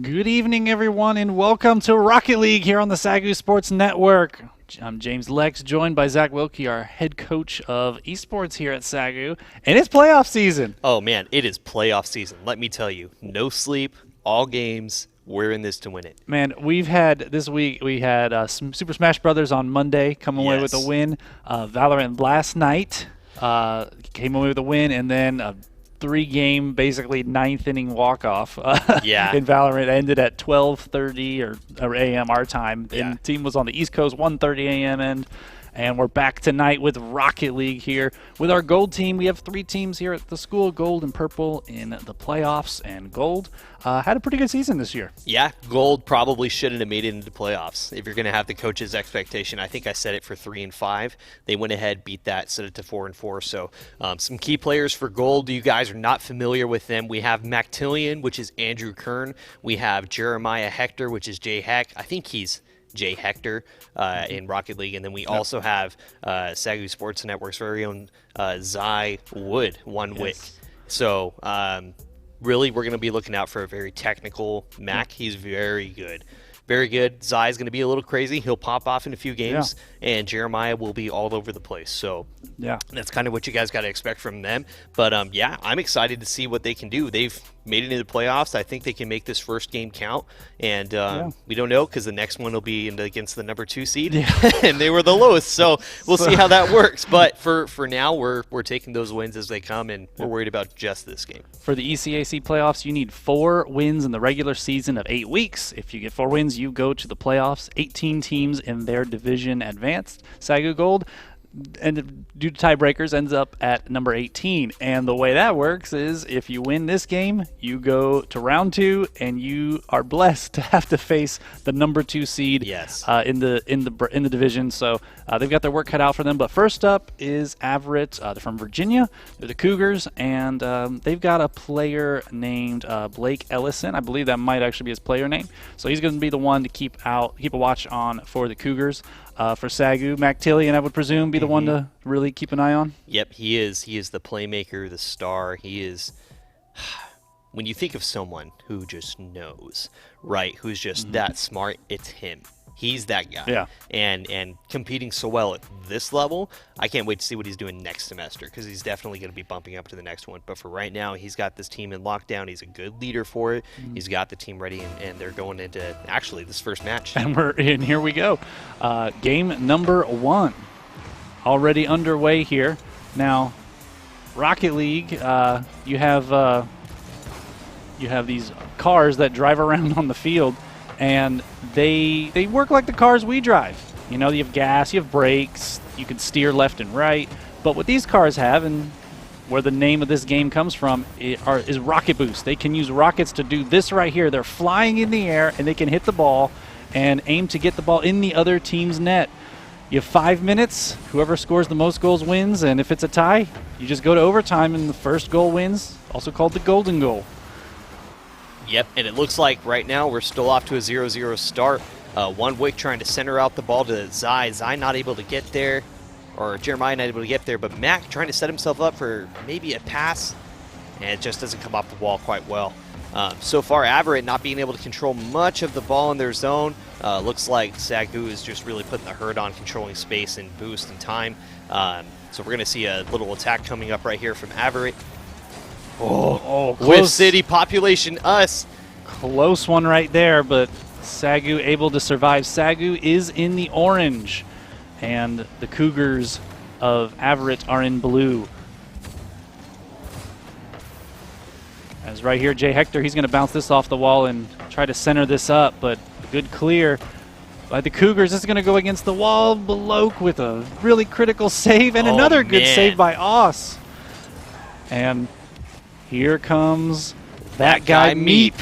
Good evening, everyone, and welcome to Rocket League here on the SAGU Sports Network. I'm James Lex, joined by Zach Wilkie, our head coach of esports here at SAGU, and it's playoff season. Oh, man, it is playoff season. Let me tell you, no sleep, all games. We're in this to win it. Man, this week we had Super Smash Brothers on Monday come away with a win. Valorant last night came away with a win, and then a three-game, basically ninth-inning walk-off in Valorant. Ended at 12:30 or a.m. our time. Yeah. And the team was on the East Coast, 1:30 a.m. And we're back tonight with Rocket League here. With our gold team, we have three teams here at the school, gold and purple in the playoffs, and gold had a pretty good season this year. Yeah, gold probably shouldn't have made it into playoffs. If you're going to have the coach's expectation, I think I set it for 3 and 5. They went ahead, beat that, set it to 4 and 4. So some key players for gold. You guys are not familiar with them. We have Mactillion, which is Andrew Kern. We have Jeremiah Hector, which is Jay Heck. I think he's Jay Hector in Rocket League. And then we also have SAGU Sports Network's very own Zai Wood, One Wick. So really, we're going to be looking out for a very technical Mac. He's very good. Very good. Zai's going to be a little crazy. He'll pop off in a few games, and Jeremiah will be all over the place. So that's kind of what you guys got to expect from them. But, I'm excited to see what they can do. They've made it into the playoffs. I think they can make this first game count. And we don't know because the next one will be against the number 2 seed, and they were the lowest. So we'll see how that works. But for now, we're taking those wins as they come, and we're worried about just this game. For the ECAC playoffs, you need 4 wins in the regular season of 8 weeks. If you get 4 wins, you go to the playoffs. 18 teams in their division advanced. SAGU Gold, and due to tiebreakers, ends up at number 18. And the way that works is if you win this game, you go to round 2, and you are blessed to have to face the number 2 seed in the division. So they've got their work cut out for them. But first up is Averett. They're from Virginia. They're the Cougars, and they've got a player named Blake Ellison. I believe that might actually be his player name. So he's going to be the one to keep a watch on for the Cougars. For SAGU, Mactillion, I would presume, be the one to really keep an eye on? Yep, he is. He is the playmaker, the star. He is. When you think of someone who just knows, right, who's just that smart, it's him. He's that guy. Yeah. And competing so well at this level, I can't wait to see what he's doing next semester because he's definitely going to be bumping up to the next one. But for right now, he's got this team in lockdown. He's a good leader for it. He's got the team ready, and they're going into, actually, this first match. And here we go. Game number 1 already underway here. Now, Rocket League, you have these cars that drive around on the field, and they work like the cars we drive. You know, you have gas, you have brakes, you can steer left and right. But what these cars have, and where the name of this game comes from, is rocket boost. They can use rockets to do this right here. They're flying in the air, and they can hit the ball and aim to get the ball in the other team's net. You have 5 minutes. Whoever scores the most goals wins, and if it's a tie, you just go to overtime, and the first goal wins, also called the golden goal. Yep, and it looks like right now we're still off to a 0-0 start. One Wick trying to center out the ball to Zai. Zai not able to get there, or Jeremiah not able to get there, but Mac trying to set himself up for maybe a pass, and it just doesn't come off the wall quite well. So far, Averett not being able to control much of the ball in their zone. Looks like SAGU is just really putting the hurt on controlling space and boost and time. So we're going to see a little attack coming up right here from Averett. Oh, With close. city population, us. Close one right there, but SAGU able to survive. SAGU is in the orange, and the Cougars of Averett are in blue. As right here, Jay Hector, he's going to bounce this off the wall and try to center this up, but a good clear by the Cougars. This is going to go against the wall. Beloke with a really critical save, and another good save by Oss. And here comes that guy, Meep.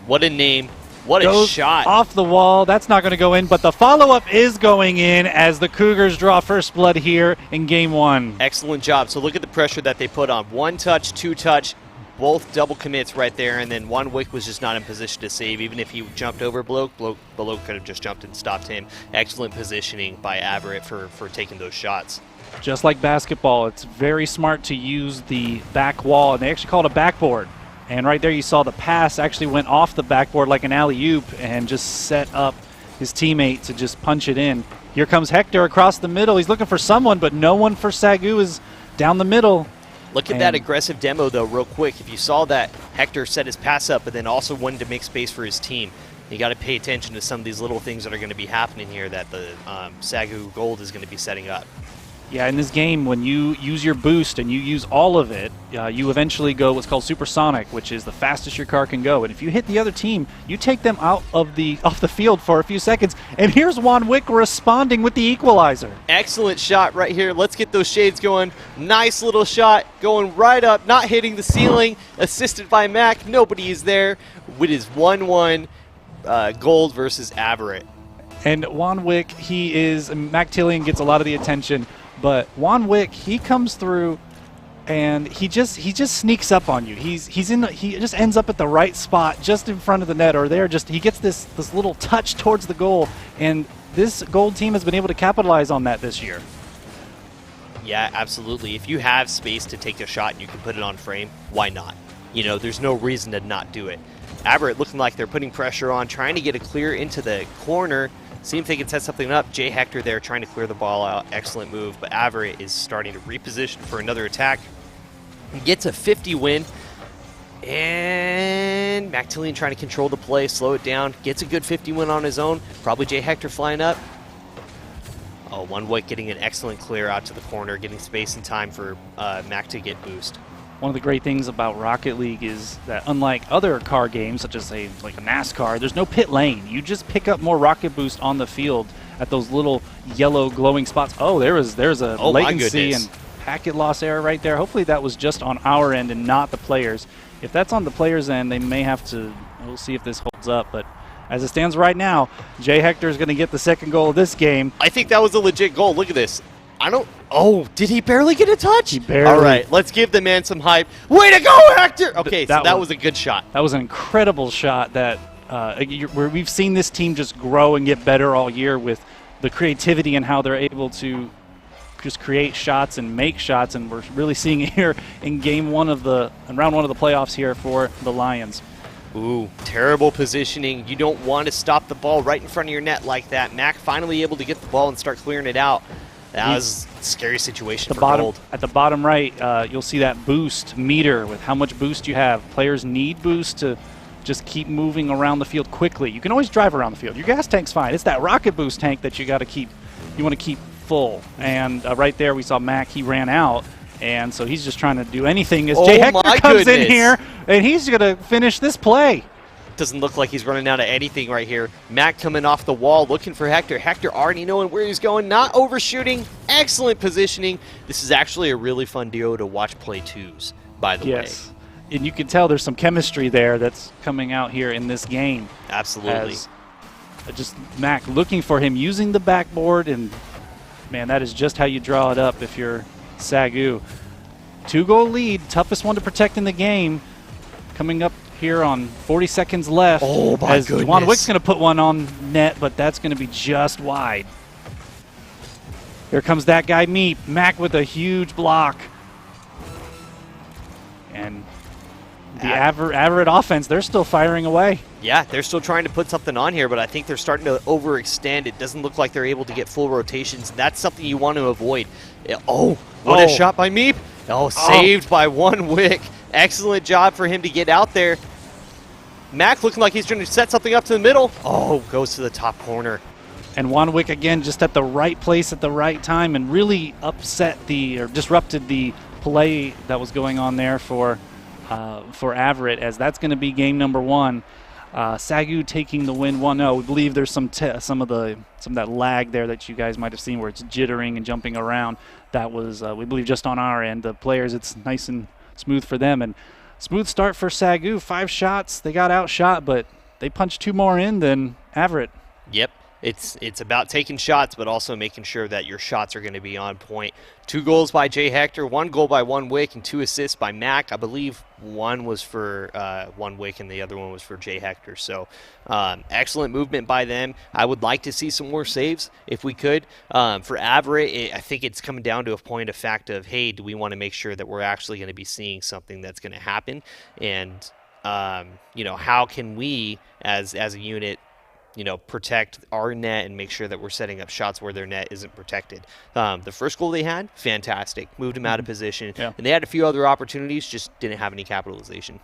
What a name. What a shot. Off the wall. That's not going to go in, but the follow-up is going in as the Cougars draw first blood here in Game 1. Excellent job. So look at the pressure that they put on. 1 touch, 2 touch, both double commits right there, and then One Wick was just not in position to save. Even if he jumped over Beloke, Beloke could have just jumped and stopped him. Excellent positioning by Averett for taking those shots. Just like basketball, it's very smart to use the back wall, and they actually call it a backboard. And right there you saw the pass actually went off the backboard like an alley-oop and just set up his teammate to just punch it in. Here comes Hector across the middle. He's looking for someone, but no one for SAGU is down the middle. Look at that aggressive demo, though, real quick. If you saw that, Hector set his pass up, but then also wanted to make space for his team. You got to pay attention to some of these little things that are going to be happening here that the SAGU Gold is going to be setting up. Yeah, in this game, when you use your boost and you use all of it, you eventually go what's called supersonic, which is the fastest your car can go. And if you hit the other team, you take them out of off the field for a few seconds. And here's Juan Wick responding with the equalizer. Excellent shot right here. Let's get those shades going. Nice little shot going right up, not hitting the ceiling. Assisted by Mac. Nobody is there. It is 1-1 Gold versus Averett. And Juan Wick, Mac Tillian gets a lot of the attention. But Juan Wick, he comes through, and he just sneaks up on you. He just ends up at the right spot, just in front of the net, or he gets this little touch towards the goal, and this Gold team has been able to capitalize on that this year. Yeah, absolutely. If you have space to take a shot and you can put it on frame, why not? You know, there's no reason to not do it. Averett looking like they're putting pressure on, trying to get a clear into the corner. See if they can set something up. Jay Hector there trying to clear the ball out. Excellent move, but Averett is starting to reposition for another attack. He gets a 50 win, and Mac Tillian trying to control the play, slow it down. Gets a good 50 win on his own. Probably Jay Hector flying up. Oh, Juan Wick getting an excellent clear out to the corner, getting space and time for Mac to get boost. One of the great things about Rocket League is that unlike other car games, such as like a NASCAR, there's no pit lane. You just pick up more rocket boost on the field at those little yellow glowing spots. Oh, there's a latency and packet loss error right there. Hopefully that was just on our end and not the players. If that's on the players' end, they may have to, we'll see if this holds up. But as it stands right now, Jay Hector is going to get the second goal of this game. I think that was a legit goal. Look at this. Oh, did he barely get a touch? He barely. All right, let's give the man some hype. Way to go, Hector! Okay, so that was a good shot. That was an incredible shot that where we've seen this team just grow and get better all year with the creativity and how they're able to just create shots and make shots, and we're really seeing it here in round one of the playoffs here for the Lions. Ooh, terrible positioning. You don't want to stop the ball right in front of your net like that. Mac finally able to get the ball and start clearing it out. That was a scary situation for Gold. At the bottom right, you'll see that boost meter with how much boost you have. Players need boost to just keep moving around the field quickly. You can always drive around the field. Your gas tank's fine. It's that rocket boost tank that you want to keep full. And right there we saw Mac, he ran out. And so he's just trying to do anything as Jay Hector comes in here, and he's going to finish this play. Doesn't look like he's running out of anything right here. Mac coming off the wall, looking for Hector. Hector already knowing where he's going, not overshooting. Excellent positioning. This is actually a really fun duo to watch play twos, by the way. Yes, and you can tell there's some chemistry there that's coming out here in this game. Absolutely. Just Mac looking for him, using the backboard, and man, that is just how you draw it up if you're SAGU. 2-goal lead, toughest one to protect in the game. Coming up here on 40 seconds left. Oh my goodness. Juan Wick's going to put one on net, but that's going to be just wide. Here comes that guy, Meep. Mac with a huge block. And the Averett offense, they're still firing away. Yeah, they're still trying to put something on here, but I think they're starting to overextend. It doesn't look like they're able to get full rotations. That's something you want to avoid. What a shot by Meep. Saved by Juan Wick. Excellent job for him to get out there. Mac looking like he's trying to set something up to the middle. Goes to the top corner. And Juan Wick again just at the right place at the right time and really disrupted the play that was going on there for Averett, as that's going to be game number one. SAGU taking the win 1-0. We believe there's some of that lag there that you guys might have seen where it's jittering and jumping around. That was we believe just on our end. The players, it's nice and smooth for them, and smooth start for SAGU. 5 shots, they got outshot, but they punched 2 more in than Averett. Yep. It's about taking shots, but also making sure that your shots are going to be on point. 2 goals by Jay Hector, 1 goal by Juan Wick, and 2 assists by Mac. I believe one was for Juan Wick and the other one was for Jay Hector. So excellent movement by them. I would like to see some more saves if we could. For Averett, I think it's coming down to a point of fact of, hey, do we want to make sure that we're actually going to be seeing something that's going to happen? And how can we as a unit, protect our net and make sure that we're setting up shots where their net isn't protected. The first goal they had, fantastic. Moved them out of position. Yeah. And they had a few other opportunities, just didn't have any capitalization.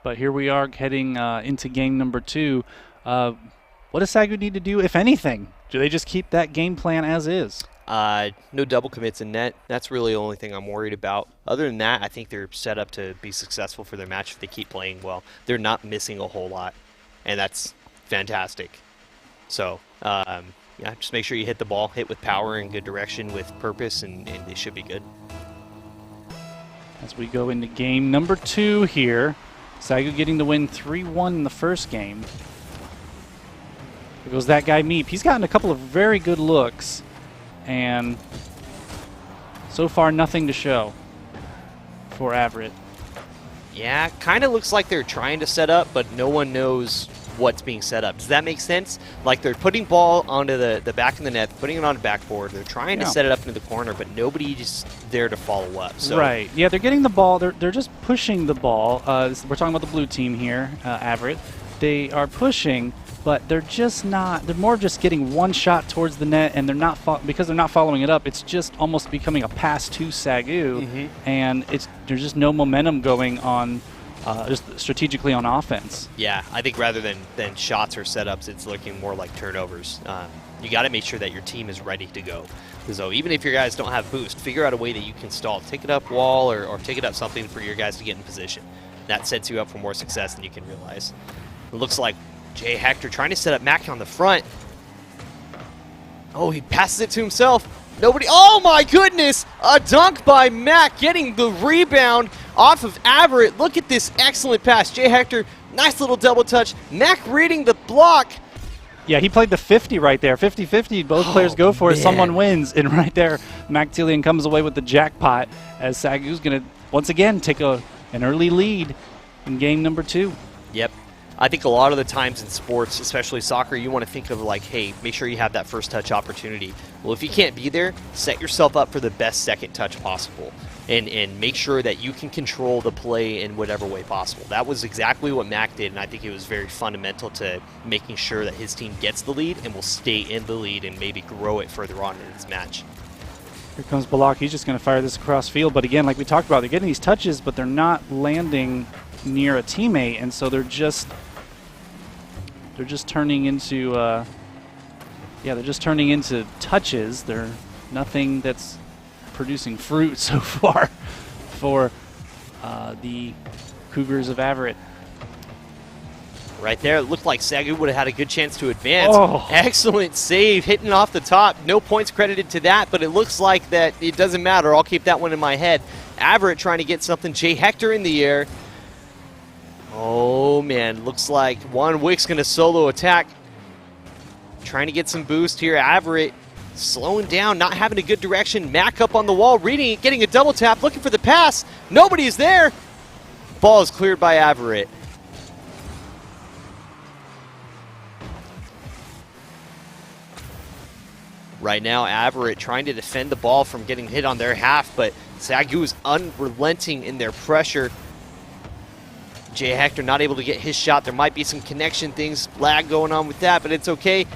But here we are heading into game number 2. What does SAGU need to do, if anything? Do they just keep that game plan as is? No double commits in net. That's really the only thing I'm worried about. Other than that, I think they're set up to be successful for their match if they keep playing well. They're not missing a whole lot, and that's fantastic. So, just make sure you hit the ball, hit with power and good direction with purpose, and they should be good. As we go into game number 2 here, SAGU getting the win 3-1 in the first game. There goes that guy Meep. He's gotten a couple of very good looks, and so far nothing to show for Averett. Yeah, kind of looks like they're trying to set up, but no one knows what's being set up. Does that make sense? Like they're putting ball onto the back of the net, putting it on the backboard. They're trying to set it up into the corner, but nobody's there to follow up. So. Right. Yeah, they're getting the ball. They're just pushing the ball. We're talking about the blue team here, Averett. They are pushing, but they're just not. They're more just getting one shot towards the net, and they're not because they're not following it up. It's just almost becoming a pass to SAGU, and there's just no momentum going on. Just strategically on offense. Yeah, I think rather than shots or setups, it's looking more like turnovers. You got to make sure that your team is ready to go. So even if your guys don't have boost, figure out a way that you can stall. Take it up wall or take it up something for your guys to get in position. That sets you up for more success than you can realize. It looks like Jay Hector trying to set up Mac on the front. Oh, he passes it to himself. Nobody. Oh my goodness! A dunk by Mac, getting the rebound off of Averett. Look at this excellent pass. Jay Hector, nice little double touch. Mac reading the block. Yeah, he played the 50 right there. 50-50, both players go for it. Someone wins. And right there, Mac Tillian comes away with the jackpot as SAGU's going to, once again, take an early lead in game number 2. Yep. I think a lot of the times in sports, especially soccer, you want to think of like, hey, make sure you have that first touch opportunity. Well, if you can't be there, set yourself up for the best second touch possible and make sure that you can control the play in whatever way possible. That was exactly what Mac did, and I think it was very fundamental to making sure that his team gets the lead and will stay in the lead and maybe grow it further on in this match. Here comes Balak. He's just going to fire this across field. But again, like we talked about, they're getting these touches, but they're not landing near a teammate, and so they're just turning into they're just turning into touches. They're nothing that's producing fruit so far for the Cougars of Averett. Right there, it looked like SAGU would have had a good chance to advance. Oh. Excellent save, hitting off the top. No points credited to that, but it looks like that it doesn't matter. I'll keep that one in my head. Averett trying to get something. Jay Hector in the air. Oh, man, looks like Juan Wick's going to solo attack. Trying to get some boost here. Averett slowing down, not having a good direction. Mac up on the wall, reading it, getting a double tap, looking for the pass. Nobody's there. Ball is cleared by Averett. Right now, Averett trying to defend the ball from getting hit on their half, but SAGU is unrelenting in their pressure. Jay Hector not able to get his shot. There might be some connection things, lag going on with that, but it's okay.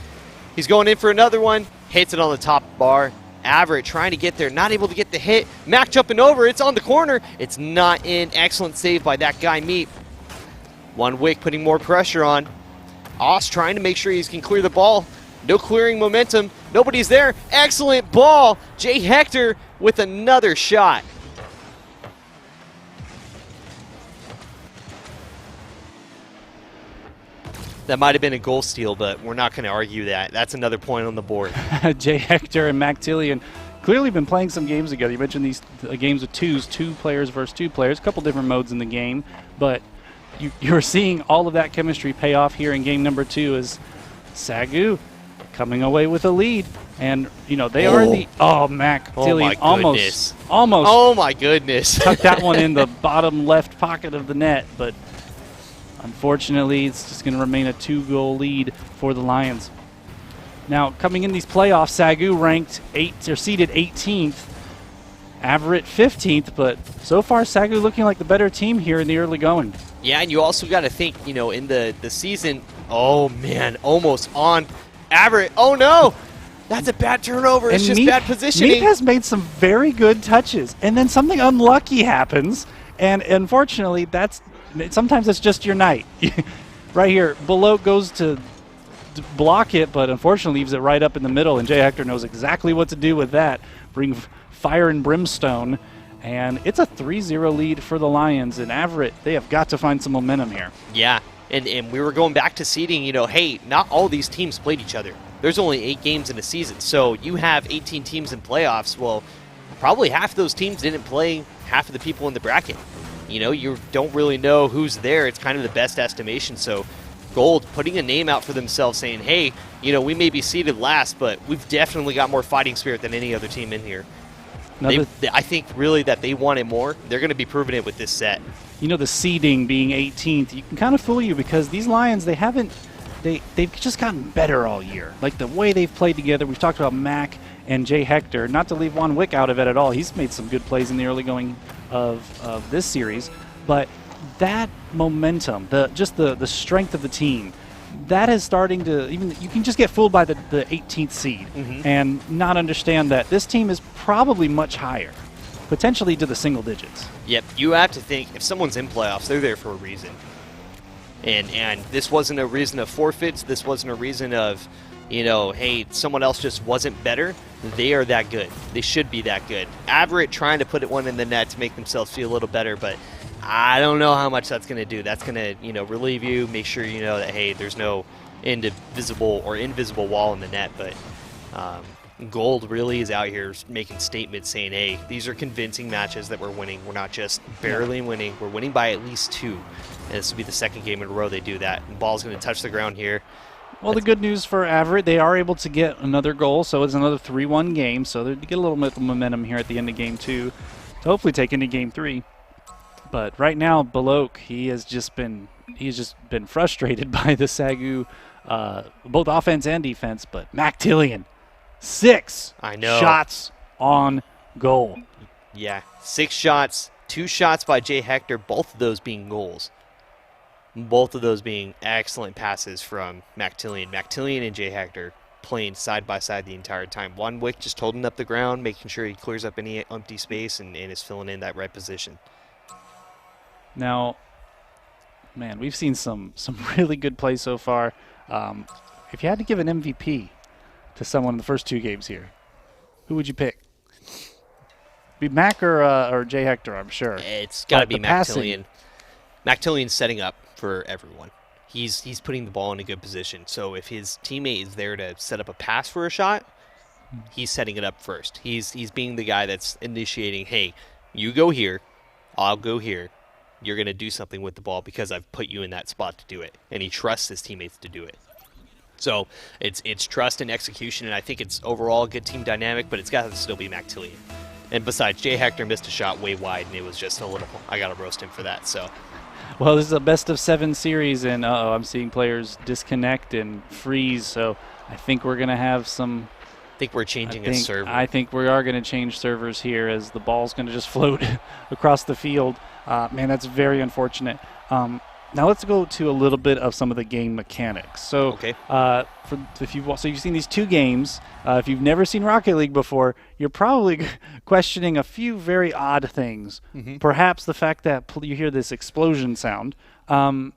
He's going in for another one. Hits it on the top bar. Averett trying to get there, not able to get the hit. Mac jumping over. It's on the corner. It's not in. Excellent save by that guy, Meep. One Wick putting more pressure on. Oss trying to make sure he can clear the ball. No clearing momentum. Nobody's there. Excellent ball. Jay Hector with another shot. That might have been a goal steal, but we're not going to argue that. That's another point on the board. Jay Hector and Mac Tillian clearly been playing some games together. You mentioned these games with twos, 2 players versus 2 players, a couple different modes in the game, but you're seeing all of that chemistry pay off here in game number 2 as SAGU coming away with a lead. And, they are the... Oh, Mac Tillian almost... Oh, my goodness. Tucked that one in the bottom left pocket of the net, but... Unfortunately, it's just going to remain a 2-goal lead for the Lions. Now, coming in these playoffs, SAGU ranked seeded 18th, Averett 15th, but so far SAGU looking like the better team here in the early going. Yeah, and you also got to think, in the season, oh man, almost on Averett. Oh no, that's a bad turnover. It's just bad positioning. Meep has made some very good touches, and then something unlucky happens, and unfortunately, sometimes it's just your night. Right here, Below goes to block it, but unfortunately leaves it right up in the middle, and Jay Hector knows exactly what to do with that. Bring fire and brimstone. And it's a 3-0 lead for the Lions. And Averett, they have got to find some momentum here. Yeah, and we were going back to seeding, hey, not all these teams played each other. There's only 8 games in a season. So you have 18 teams in playoffs. Well, probably half of those teams didn't play half of the people in the bracket. You don't really know who's there. It's kind of the best estimation. So Gold putting a name out for themselves saying, hey, we may be seeded last, but we've definitely got more fighting spirit than any other team in here. I think really that they want it more. They're going to be proving it with this set. The seeding being 18th, you can kind of fool you because these Lions, they've just gotten better all year. Like the way they've played together. We've talked about Mac and Jay Hector. Not to leave Juan Wick out of it at all. He's made some good plays in the early going of this series. But that momentum, the strength of the team, that is starting to you can just get fooled by the 18th seed and not understand that this team is probably much higher, potentially to the single digits. Yep, you have to think if someone's in playoffs, they're there for a reason. And this wasn't a reason of forfeits. This wasn't a reason of, hey, someone else just wasn't better. They are that good. They should be that good. Averett trying to put one in the net to make themselves feel a little better, but I don't know how much that's going to do. That's going to, relieve you, make sure you know that, hey, there's no invisible wall in the net. But Gold really is out here making statements saying, hey, these are convincing matches that we're winning. We're not just barely winning. We're winning by at least 2. And this will be the second game in a row they do that. The ball's going to touch the ground here. Well, the good news for Averett, they are able to get another goal, so it's another 3-1 game. So they get a little bit of momentum here at the end of Game 2 to hopefully take into Game 3. But right now, Below, he's just been frustrated by the SAGU, both offense and defense. But Mac Tillian, 6 shots on goal. Yeah, 6 shots, 2 shots by Jay Hector, both of those being goals. Both of those being excellent passes from Mac Tillian. Mac Tillian and Jay Hector playing side by side the entire time. Juan Wick just holding up the ground, making sure he clears up any empty space and is filling in that right position. Now, man, we've seen some really good plays so far. If you had to give an MVP to someone in the first 2 games here, who would you pick? Be Mac or Jay Hector, I'm sure. It's got to be Mac Tillian. Mac Tillian's setting up for everyone. He's putting the ball in a good position. So if his teammate is there to set up a pass for a shot, he's setting it up first. He's being the guy that's initiating, hey, you go here, I'll go here. You're going to do something with the ball because I've put you in that spot to do it. And he trusts his teammates to do it. So it's trust and execution, and I think it's overall a good team dynamic, but it's got to still be Mac Tillian. And besides, Jay Hector missed a shot way wide, and it was just a little – I got to roast him for that. So, well, this is a best-of-7 series, and I'm seeing players disconnect and freeze, so I think we're going to have some – I think we're changing a server. I think we are going to change servers here as the ball's going to just float across the field. Man, that's very unfortunate. Now let's go to a little bit of some of the game mechanics. So, okay. You've seen these 2 games. If you've never seen Rocket League before, you're probably questioning a few very odd things. Perhaps the fact that you hear this explosion sound. Tell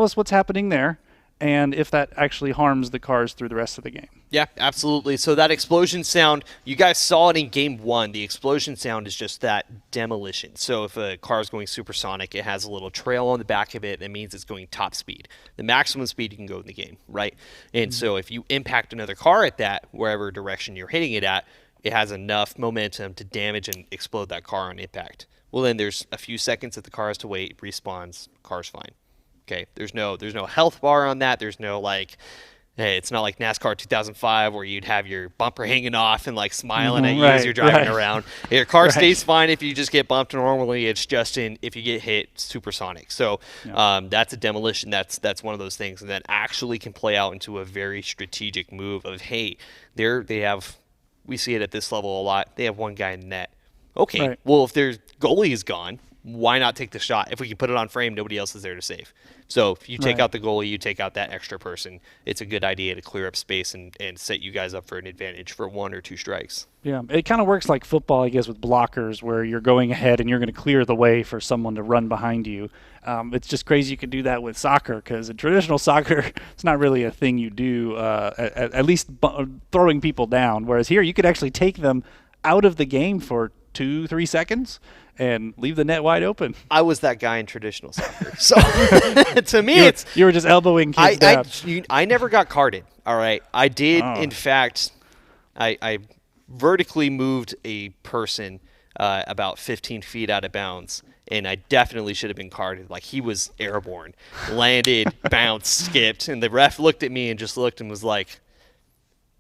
us what's happening there, and if that actually harms the cars through the rest of the game. Yeah, absolutely. So that explosion sound, you guys saw it in Game 1. The explosion sound is just that demolition. So if a car is going supersonic, it has a little trail on the back of it. That means it's going top speed. The maximum speed you can go in the game, right? And so if you impact another car at that, wherever direction you're hitting it at, it has enough momentum to damage and explode that car on impact. Well, then there's a few seconds that the car has to wait, respawns, car's fine. Okay, there's no health bar on that. There's no hey, it's not like NASCAR 2005 where you'd have your bumper hanging off and smiling at you as you're driving around. Your car stays fine if you just get bumped normally. It's just if you get hit supersonic. So that's a demolition. That's one of those things, and that actually can play out into a very strategic move of, hey, we see it at this level a lot. They have one guy in the net. Okay, well, if their goalie is gone, why not take the shot? If we can put it on frame, nobody else is there to save. So if you take out the goalie, you take out that extra person, it's a good idea to clear up space and set you guys up for an advantage for 1 or 2 strikes. Yeah, it kind of works like football, I guess, with blockers, where you're going ahead and you're going to clear the way for someone to run behind you. It's just crazy you could do that with soccer, because in traditional soccer, it's not really a thing you do, at least throwing people down. Whereas here, you could actually take them out of the game for 2-3 seconds and leave the net wide open. I was that guy in traditional soccer. So to me, you were just elbowing kids down. I never got carded, all right? I did, in fact, I vertically moved a person about 15 feet out of bounds, and I definitely should have been carded. Like, he was airborne, landed, bounced, skipped, and the ref looked at me and just looked and was like,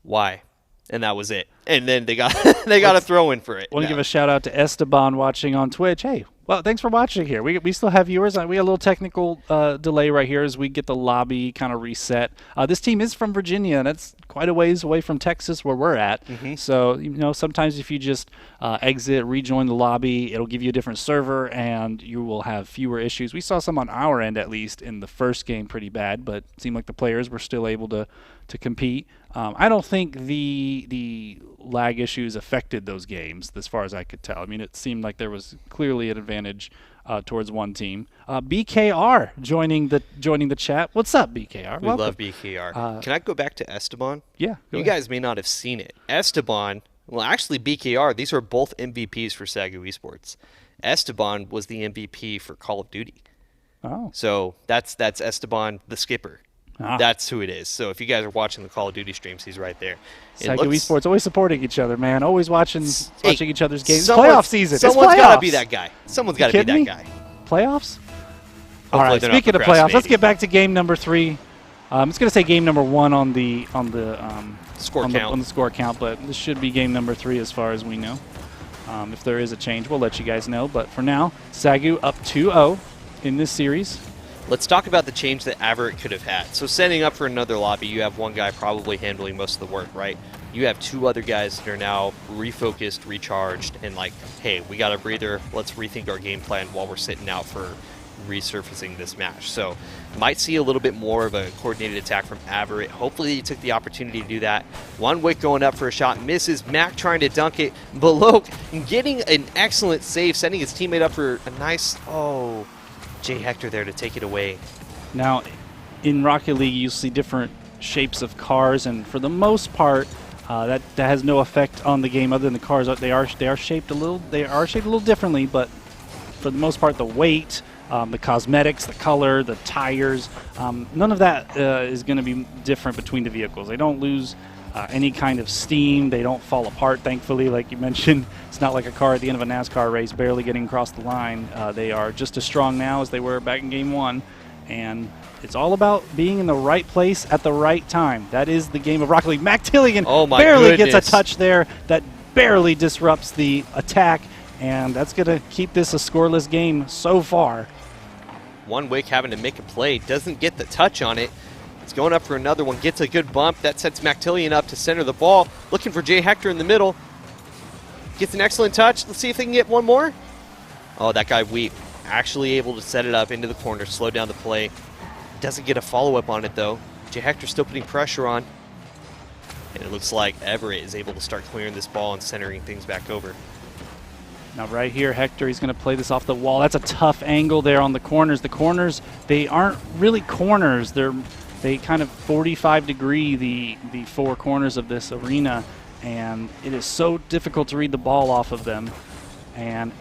why? And that was it. And then they got a throw in for it. Want to give a shout out to Esteban watching on Twitch. Hey, well, thanks for watching here. We still have viewers. We got a little technical delay right here as we get the lobby kind of reset. This team is from Virginia, and that's quite a ways away from Texas where we're at. So, sometimes if you just exit, rejoin the lobby, it'll give you a different server, and you will have fewer issues. We saw some on our end, at least, in the first game pretty bad, but it seemed like the players were still able to compete. I don't think the lag issues affected those games, as far as I could tell. I mean, it seemed like there was clearly an advantage towards one team. BKR joining the chat. What's up, BKR? We love BKR. Can I go back to Esteban? Yeah. You guys may not have seen it. Esteban, well, actually BKR, these are both MVPs for SAGU Esports. Esteban was the MVP for Call of Duty. Oh. So that's Esteban, the skipper. That's who it is. So if you guys are watching the Call of Duty streams, he's right there. SAGU Esports always supporting each other, man. Always watching each other's games. Playoff season. Someone's got to be that guy. Someone's got to be that guy. Playoffs? All right. Speaking of playoffs, let's get back to game number 3. It's going to say game number 1 on the score count, but this should be game number 3 as far as we know. If there is a change, we'll let you guys know. But for now, SAGU up 2-0 in this series. Let's talk about the change that Averett could have had. So setting up for another lobby, you have one guy probably handling most of the work, right? You have 2 other guys that are now refocused, recharged, and like, hey, we got a breather. Let's rethink our game plan while we're sitting out for resurfacing this match. So might see a little bit more of a coordinated attack from Averett. Hopefully he took the opportunity to do that. One Wick going up for a shot, misses. Mac trying to dunk it. Below getting an excellent save, sending his teammate up for a nice, Jay Hector there to take it away. Now, in Rocket League, you see different shapes of cars, and for the most part, that has no effect on the game other than the cars. They are shaped a little differently, but for the most part, the weight, the cosmetics, the color, the tires, none of that is going to be different between the vehicles. They don't lose any kind of steam. They don't fall apart, thankfully. Like you mentioned, it's not like a car at the end of a NASCAR race barely getting across the line. They are just as strong now as they were back in game 1, and it's all about being in the right place at the right time. That is the game of Rocket League. Mactillion barely gets a touch there. That barely disrupts the attack, and that's going to keep this a scoreless game so far. One Wick having to make a play, doesn't get the touch on it. It's going up for another one, gets a good bump. That sets Mactillion up to center the ball. Looking for Jay Hector in the middle. Gets an excellent touch. Let's see if they can get one more. Oh, that guy Weep actually able to set it up into the corner, slow down the play. Doesn't get a follow-up on it, though. Jay Hector still putting pressure on. And it looks like Averett is able to start clearing this ball and centering things back over. Now right here, Hector, he's going to play this off the wall. That's a tough angle there on the corners. The corners, they aren't really corners. They kind of 45-degree the 4 corners of this arena, and it is so difficult to read the ball off of them. And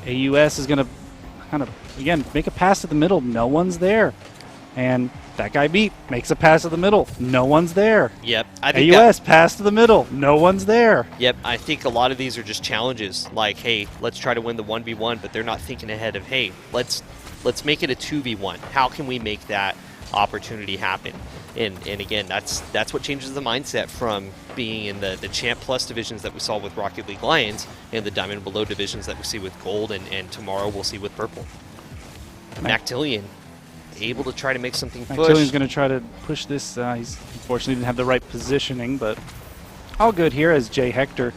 AUS is going to kind of, again, make a pass to the middle. No one's there. And that guy Beep makes a pass to the middle. No one's there. Yep. I think AUS pass to the middle. No one's there. Yep. I think a lot of these are just challenges. Like, hey, let's try to win the 1v1, but they're not thinking ahead of, hey, let's make it a 2v1. How can we make that opportunity happen? And again, that's what changes the mindset from being in the Champ Plus divisions that we saw with Rocket League Lions and the Diamond Below divisions that we see with Gold, and tomorrow we'll see with Purple. Mactillion able to try to make something push. Mactillion's going to try to push this. He's unfortunately didn't have the right positioning, but all good here as Jay Hector.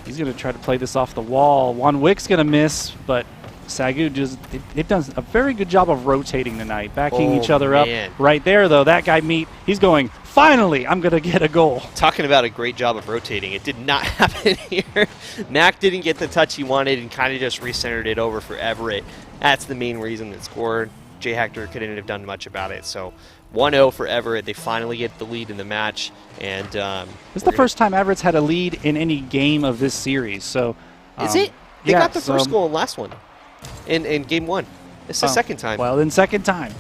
He's going to try to play this off the wall. One Wick's going to miss, but SAGU they've done a very good job of rotating tonight, backing each other man. up. Right there, though, that guy he's going, finally, I'm going to get a goal. Talking about a great job of rotating. It did not happen here. Mac didn't get the touch he wanted and kind of just recentered it over for Averett. That's the main reason it scored. Jay Hector couldn't have done much about it. So 1-0 for Averett. They finally get the lead in the match. And this is the first time Averett's had a lead in any game of this series. So is it? They got the first goal in last one. In game 1. It's the second time. Well, then second time.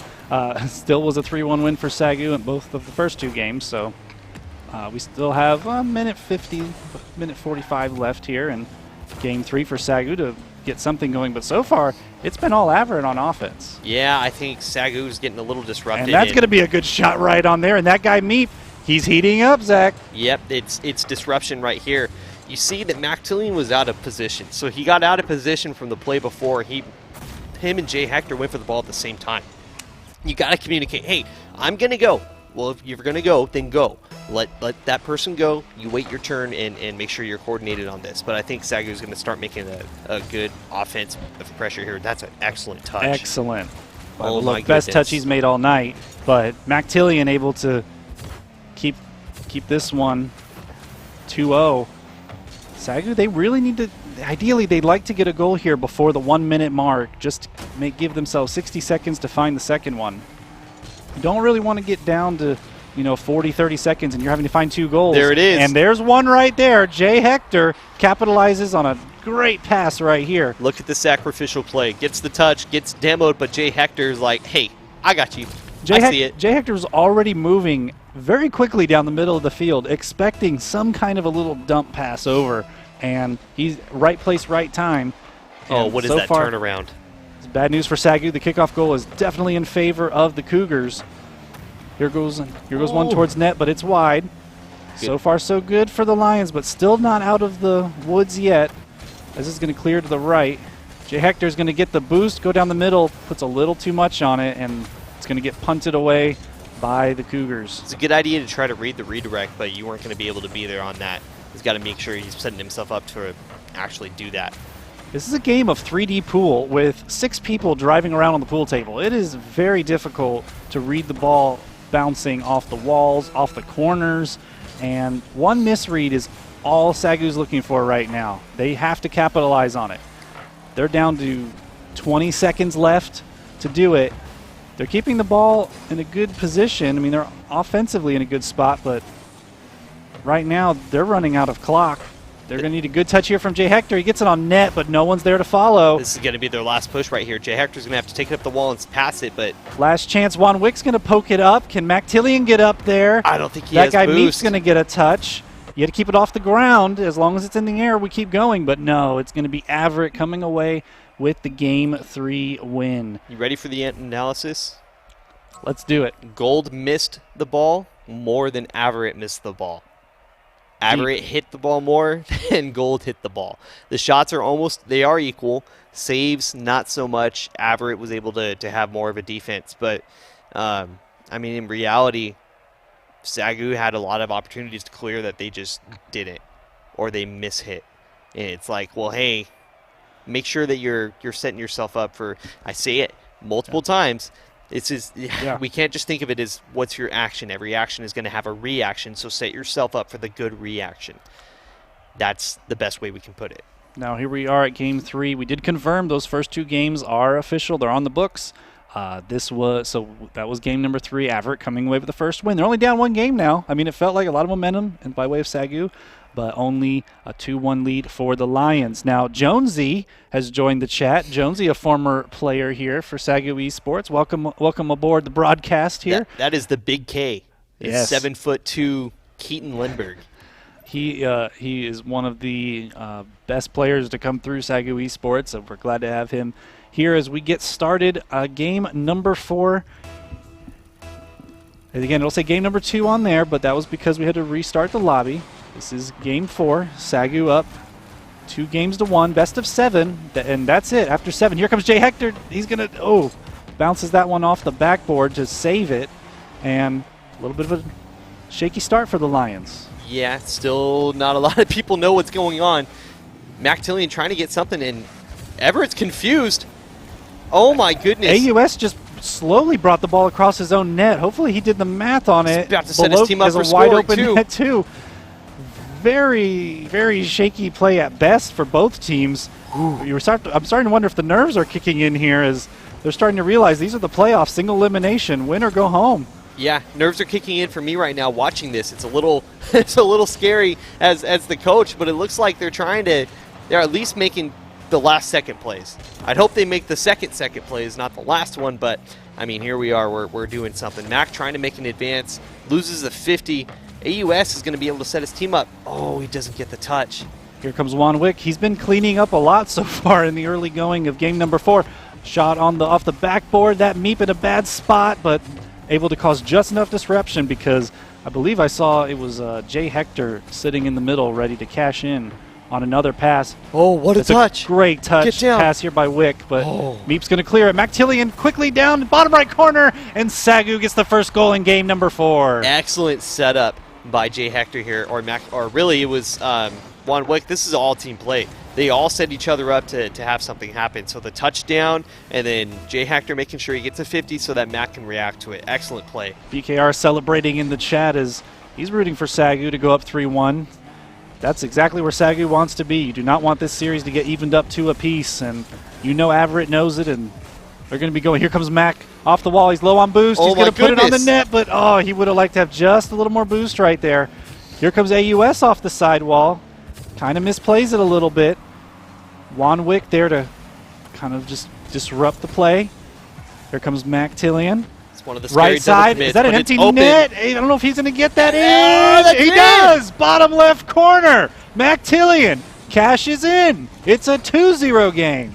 Still was a 3-1 win for SAGU in both of the first 2 games. So we still have a minute 45 left here in game 3 for SAGU to get something going. But so far, it's been all Averett on offense. Yeah, I think SAGU's getting a little disrupted. And that's going to be a good shot right on there. And that guy, Meep, he's heating up, Zach. Yep, it's disruption right here. You see that Mactillion was out of position. So he got out of position from the play before. Him and Jay Hector went for the ball at the same time. You got to communicate, hey, I'm going to go. Well, if you're going to go, then go. Let that person go. You wait your turn and make sure you're coordinated on this. But I think SAGU is going to start making a good offensive pressure here. That's an excellent touch. Excellent. Oh, my goodness. Best touch he's made all night. But Mactillion able to keep this one 2-0. SAGU, they really need to, ideally they'd like to get a goal here before the 1 minute mark, just to give themselves 60 seconds to find the second one. You don't really want to get down to, 40, 30 seconds and you're having to find 2 goals. There it is. And there's one right there. Jay Hector capitalizes on a great pass right here. Look at the sacrificial play. Gets the touch, gets demoed, but Jay Hector's like, hey, I got you. I see it. Jay Hector's already moving very quickly down the middle of the field, expecting some kind of a little dump pass over, and he's right place, right time. Oh, what is that turnaround? It's bad news for SAGU. The kickoff goal is definitely in favor of the Cougars. Here goes one towards net, but it's wide. Good. So far, so good for the Lions, but still not out of the woods yet. This is going to clear to the right. Jay Hector's going to get the boost, go down the middle, puts a little too much on it, and it's going to get punted away by the Cougars. It's a good idea to try to read the redirect, but you weren't going to be able to be there on that. He's got to make sure he's setting himself up to actually do that. This is a game of 3D pool with 6 people driving around on the pool table. It is very difficult to read the ball bouncing off the walls, off the corners, and one misread is all SAGU's looking for right now. They have to capitalize on it. They're down to 20 seconds left to do it. They're keeping the ball in a good position. I mean, they're offensively in a good spot, but right now they're running out of clock. They're going to need a good touch here from Jay Hector. He gets it on net, but no one's there to follow. This is going to be their last push right here. Jay Hector's going to have to take it up the wall and pass it, but... Last chance. Juan Wick's going to poke it up. Can Mactillion get up there? I don't think he has boost. That guy Meek's going to get a touch. You got to keep it off the ground. As long as it's in the air, we keep going. But no, it's going to be Averett coming away with the Game 3 win. You ready for the analysis? Let's do it. Gold missed the ball more than Averett missed the ball. Averett hit the ball more than Gold hit the ball. The shots are they are equal. Saves, not so much. Averett was able to have more of a defense. But, I mean, in reality, SAGU had a lot of opportunities to clear that they just didn't, or they mishit. And it's like, well, hey, make sure that you're setting yourself up for, I say it multiple times, it's just, we can't just think of it as what's your action. Every action is going to have a reaction, so set yourself up for the good reaction. That's the best way we can put it. Now here we are at Game 3. We did confirm those first 2 games are official. They're on the books. That was game number 3. Averett coming away with the first win. They're only down 1 game now. I mean, it felt like a lot of momentum and by way of SAGU, but only a 2-1 lead for the Lions. Now, Jonesy has joined the chat. Jonesy, a former player here for SAGU Esports. Welcome aboard the broadcast here. That is the big K. Yes. 7'2" Keaton Lindbergh. He is one of the best players to come through SAGU Esports, so we're glad to have him here as we get started. Game number 4. And again, it'll say game number 2 on there, but that was because we had to restart the lobby. This is game 4. SAGU up 2-1, best of 7, and that's it. After 7, here comes Jay Hector. He's going to, bounces that one off the backboard to save it, and a little bit of a shaky start for the Lions. Yeah, still not a lot of people know what's going on. Mactillion trying to get something, and Everett's confused. Oh my goodness. AUS just slowly brought the ball across his own net. Hopefully he did the math on it. He's about to set his team up for a wide scoring, open too. net too. Very, very shaky play at best for both teams. I'm starting to wonder if the nerves are kicking in here as they're starting to realize these are the playoffs, single elimination, win or go home. Yeah, nerves are kicking in for me right now watching this. It's a little it's a little scary as the coach, but it looks like they're at least making the last second plays. I'd hope they make the second plays, not the last one, but I mean, here we are, we're doing something. Mac trying to make an advance, loses the 50. AUS is going to be able to set his team up. Oh, he doesn't get the touch. Here comes Wanwick. He's been cleaning up a lot so far in the early going of game number 4. Shot off the backboard. That Meep in a bad spot, but able to cause just enough disruption because I believe I saw it was Jay Hector sitting in the middle ready to cash in on another pass. Oh, what a touch. A great touch pass here by Wick, but Meep's going to clear it. Mactillion quickly down, bottom right corner, and SAGU gets the first goal in game number 4. Excellent setup by Jay Hector here, or really it was Juan Wick. This is all team play. They all set each other up to have something happen. So the touchdown, and then Jay Hector making sure he gets a 50 so that Mac can react to it. Excellent play. BKR celebrating in the chat as he's rooting for SAGU to go up 3-1. That's exactly where SAGU wants to be. You do not want this series to get evened up 2 apiece, and you know Averett knows it, and they're going to be going. Here comes Mac off the wall. He's low on boost. He's going to put it on the net, but he would have liked to have just a little more boost right there. Here comes AUS off the sidewall. Kind of misplays it a little bit. Wanwick there to kind of just disrupt the play. Here comes Mactillion. It's one of the right side. Myths, is that an empty net? I don't know if he's going to get that in. He does. Bottom left corner. Mactillion cashes in. It's a 2-0 game.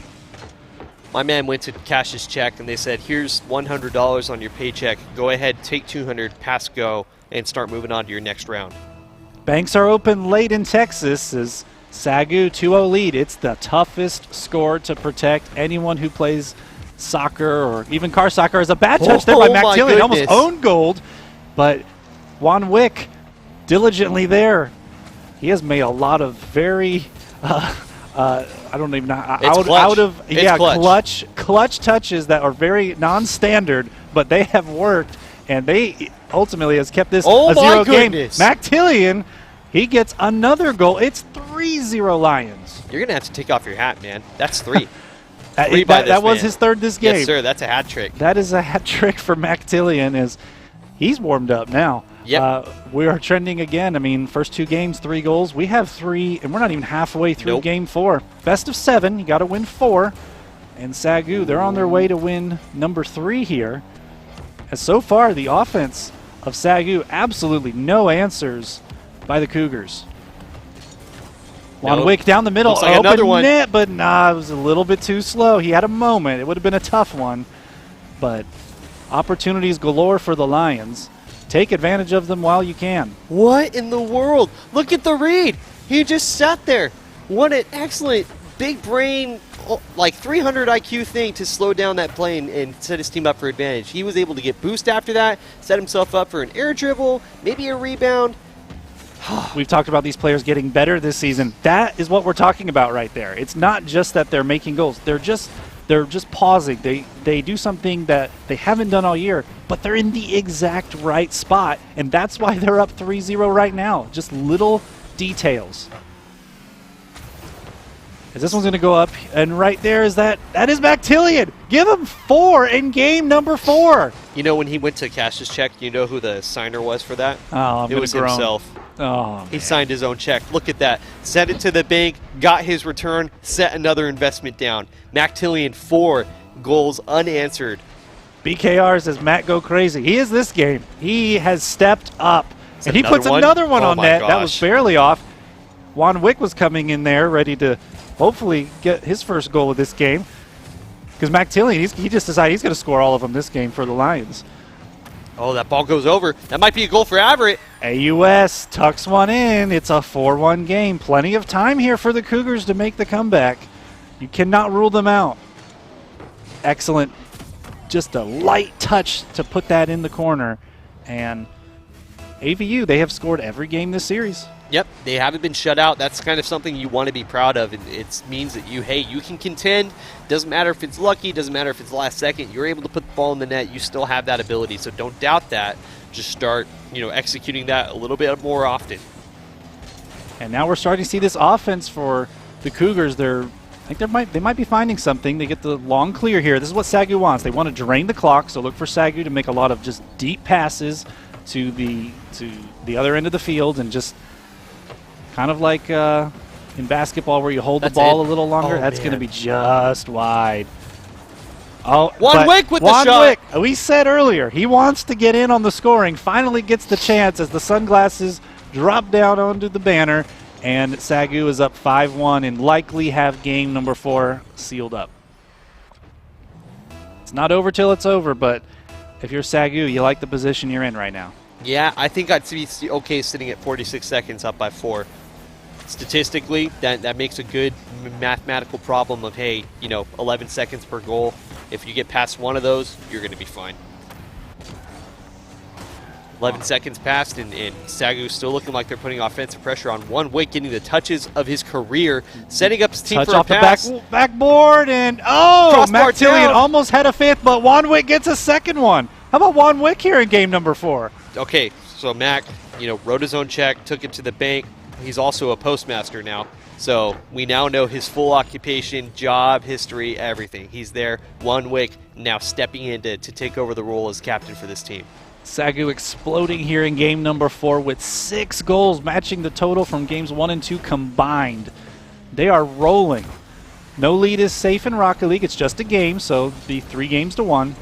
My man went to cash his check, and they said, here's $100 on your paycheck. Go ahead, take $200, pass go, and start moving on to your next round. Banks are open late in Texas as SAGU 2-0 lead. It's the toughest score to protect. Anyone who plays soccer or even car soccer is a bad touch there by Mactillion. Almost owned gold, but Wanwick diligently there. He has made a lot of very I don't even know clutch touches that are very non-standard, but they have worked, and they ultimately has kept this a 0 game. Mactillion, he gets another goal. It's 3-0 Lions. You're gonna have to take off your hat, man. That's 3. That was his 3rd this game. Yes, sir. That's a hat trick. That is a hat trick for Mactillion as he's warmed up now. Yep. We are trending again. I mean, first 2 games, 3 goals. We have 3, and we're not even halfway through game 4. Best of 7. You got to win 4. And SAGU, they're on their way to win number 3 here. As so far, the offense of SAGU, absolutely no answers by the Cougars. Wanwick down the middle. Looks like another one. Net, but it was a little bit too slow. He had a moment. It would have been a tough one. But opportunities galore for the Lions. Take advantage of them while you can. What in the world? Look at the read. He just sat there. What an excellent big brain, like 300 IQ thing to slow down that play and set his team up for advantage. He was able to get boost after that, set himself up for an air dribble, maybe a rebound. We've talked about these players getting better this season. That is what we're talking about right there. It's not just that they're making goals. They're just pausing. They do something that they haven't done all year, but they're in the exact right spot, and that's why they're up 3-0 right now. Just little details. As this one's going to go up, and right there is that is Mactillion. Give him 4 in game number 4. You know, when he went to cash his check, you know who the signer was for that? Oh, it was himself. Oh, he signed his own check. Look at that. Sent it to the bank, got his return, set another investment down. Mactillion, 4 goals unanswered. BKR says Matt go crazy. He is this game. He has stepped up. And he puts another one on net. That was barely off. Wanwick was coming in there ready to hopefully get his first goal of this game. Because Mactillion, he just decided he's going to score all of them this game for the Lions. Oh, that ball goes over. That might be a goal for Averett. AUS tucks one in. It's a 4-1 game. Plenty of time here for the Cougars to make the comeback. You cannot rule them out. Excellent. Just a light touch to put that in the corner. And AVU, they have scored every game this series. Yep, they haven't been shut out. That's kind of something you want to be proud of. It means that you can contend. Doesn't matter if it's lucky, doesn't matter if it's last second. You're able to put the ball in the net. You still have that ability, so don't doubt that. Just start, executing that a little bit more often. And now we're starting to see this offense for the Cougars. I think they might be finding something. They get the long clear here. This is what SAGU wants. They want to drain the clock, so look for SAGU to make a lot of just deep passes to the other end of the field, and just kind of like in basketball where you hold the ball a little longer. That's going to be just wide. Oh, Wanwick with the shot. We said earlier he wants to get in on the scoring. Finally gets the chance as the sunglasses drop down onto the banner, and SAGU is up 5-1 and likely have game number 4 sealed up. It's not over till it's over, but if you're SAGU, you like the position you're in right now. Yeah, I think I'd be okay sitting at 46 seconds up by 4. Statistically, that makes a good mathematical problem of, 11 seconds per goal. If you get past one of those, you're going to be fine. 11 seconds passed, and SAGU still looking like they're putting offensive pressure on Wanwick, getting the touches of his career, setting up his team for a pass. The backboard, and Mac Tillian almost had a 5th, but Wanwick gets a 2nd one. How about Wanwick here in game number 4? Okay, so Mac, wrote his own check, took it to the bank. He's also a postmaster now. So we now know his full occupation, job, history, everything. He's there. Wanwick now stepping in to take over the role as captain for this team. SAGU exploding here in game number 4 with 6 goals, matching the total from games 1 and 2 combined. They are rolling. No lead is safe in Rocket League. It's just a game, so it'll be 3 games to 1.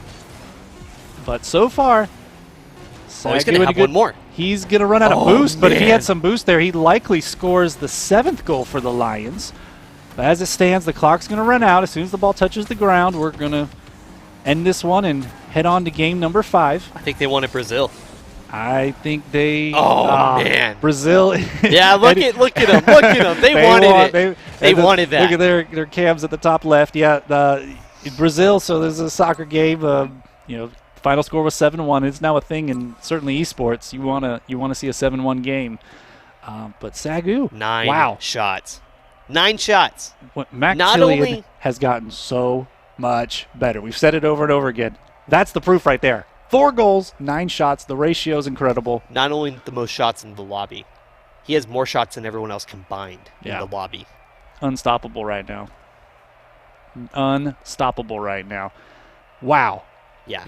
But so far, SAGU he's going to have one more. He's going to run out of boost, but if he had some boost there, he likely scores the 7th goal for the Lions. But as it stands, the clock's going to run out. As soon as the ball touches the ground, we're going to end this one and head on to game number 5. I think they wanted Brazil. I think they. Man, Brazil. Yeah, look at them. Look at them. They wanted it. They wanted that. Look at their cams at the top left. Yeah, Brazil. So there's a soccer game. Final score was 7-1. It's now a thing in certainly esports. You wanna see a 7-1 game. But SAGU. 9 shots. 9 shots. Mac Tillian has gotten so much better. We've said it over and over again. That's the proof right there. 4 goals, 9 shots. The ratio is incredible. Not only the most shots in the lobby, he has more shots than everyone else combined in the lobby. Unstoppable right now. Unstoppable right now. Wow. Yeah.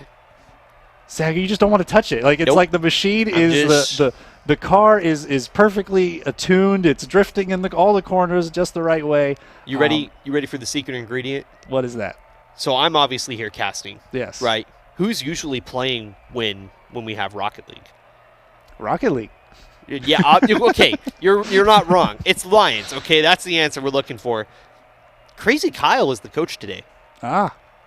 SAGU, you just don't want to touch it. It's like the machine is the car is perfectly attuned. It's drifting in all the corners just the right way. You ready? You ready for the secret ingredient? What is that? So I'm obviously here casting. Yes. Right. Who's usually playing when we have Rocket League? Rocket League. Yeah. Okay. You're not wrong. It's Lions. Okay, that's the answer we're looking for. Crazy Kyle is the coach today.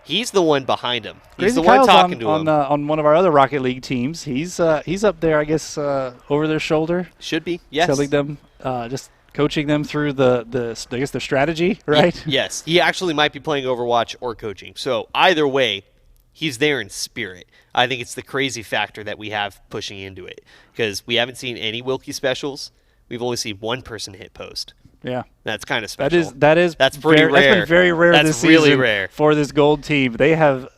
He's the one behind him. He's the one talking to him. On one of our other Rocket League teams. He's up there, I guess, over their shoulder. Should be, yes. Telling them, just coaching them through the I guess, their strategy, right? Yes. He actually might be playing Overwatch or coaching. So either way, he's there in spirit. I think it's the crazy factor that we have pushing into it. Because we haven't seen any Wilkie specials. We've only seen one person hit post. Yeah, that's kind of special. That's pretty rare. That's been very rare that's this season. Really rare for this gold team. They have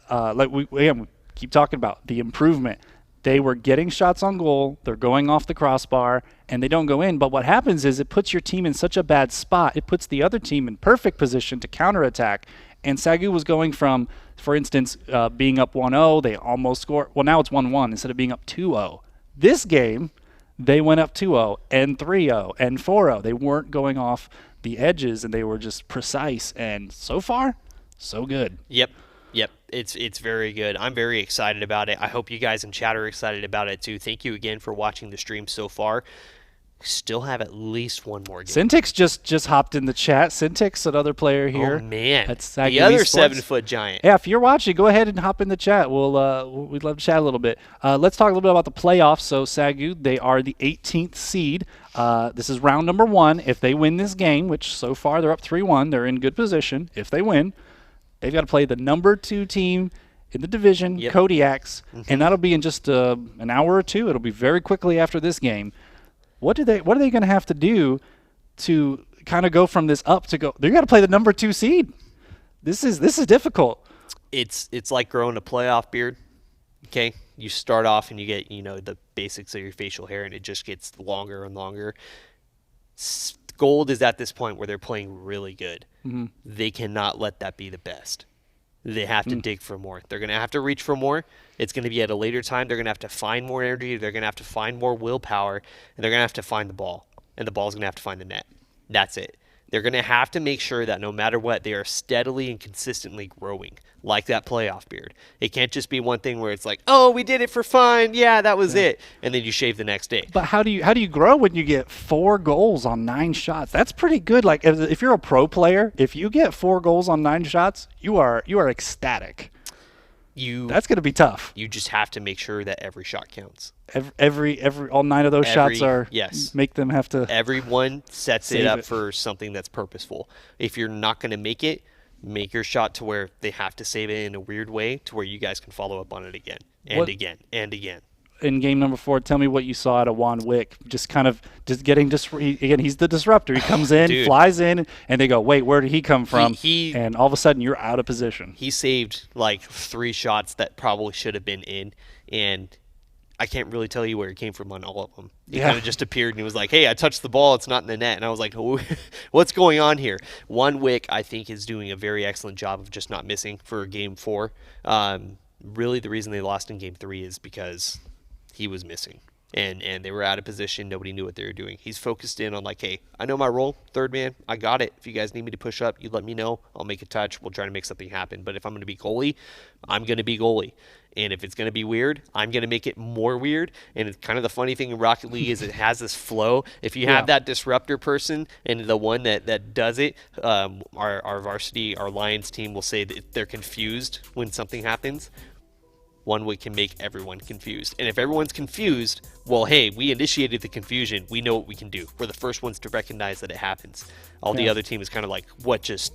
we keep talking about the improvement. They were getting shots on goal. They're going off the crossbar, and they don't go in. But what happens is it puts your team in such a bad spot. It puts the other team in perfect position to counterattack. And SAGU was going from, for instance, being up 1-0. They almost scored. Well, now it's 1-1 instead of being up 2-0. This game, they went up 2-0 and 3-0 and 4-0. They weren't going off the edges, and they were just precise. And so far, so good. Yep. It's very good. I'm very excited about it. I hope you guys in chat are excited about it too. Thank you again for watching the stream so far. Still have at least one more game. Syntix just hopped in the chat. Syntix, another player here. Oh man, that's the other 7-foot giant. Yeah, if you're watching, go ahead and hop in the chat. We'd love to chat a little bit. Let's talk a little bit about the playoffs. So SAGU, they are the 18th seed. This is round number 1. If they win this game, which so far they're up 3-1, they're in good position. If they win, they've got to play the number 2 team in the division, Kodiaks, and that'll be in just an hour or two. It'll be very quickly after this game. what are they going to have to do to kind of go from this up to go? They're going to play the number 2 seed. This is difficult. It's like growing a playoff beard. Okay, you start off and you get the basics of your facial hair, and it just gets longer and longer. Gold is at this point where they're playing really good. Mm-hmm. They cannot let that be the best. They have to dig for more. They're going to have to reach for more. It's going to be at a later time. They're going to have to find more energy. They're going to have to find more willpower, and they're going to have to find the ball, and the ball's going to have to find the net. That's it. They're going to have to make sure that no matter what, they are steadily and consistently growing, like that playoff beard. It can't just be one thing where it's like, oh, we did it for fun. Yeah, that was it. And then you shave the next day. But how do you grow when you get 4 goals on 9 shots? That's pretty good. Like if you're a pro player, if you get 4 goals on 9 shots, you are ecstatic. That's going to be tough. You just have to make sure that every shot counts. Every all 9 of those shots are make them have to. Everyone sets it up for something that's purposeful. If you're not going to make it, make your shot to where they have to save it in a weird way to where you guys can follow up on it again and again and again. In game number 4, tell me what you saw out of Juan Wick. Just getting again. He's the disruptor. He comes in, flies in, and they go, "Wait, where did he come from?" And all of a sudden, you're out of position. He saved like 3 shots that probably should have been in, and I can't really tell you where it came from on all of them. He kind of just appeared and he was like, "Hey, I touched the ball. It's not in the net." And I was like, "What's going on here?" Juan Wick, I think, is doing a very excellent job of just not missing for game 4. Really, the reason they lost in game 3 is because he was missing, and they were out of position. Nobody knew what they were doing. He's focused in on like, hey, I know my role, third man. I got it. If you guys need me to push up, you let me know. I'll make a touch. We'll try to make something happen. But if I'm going to be goalie, I'm going to be goalie. And if it's going to be weird, I'm going to make it more weird. And it's kind of the funny thing in Rocket League is it has this flow. If you have that disruptor person and the one that does it, our varsity, our Lions team will say that they're confused when something happens. One way can make everyone confused. And if everyone's confused, well, hey, we initiated the confusion. We know what we can do. We're the first ones to recognize that it happens. All the other team is kind of like, what just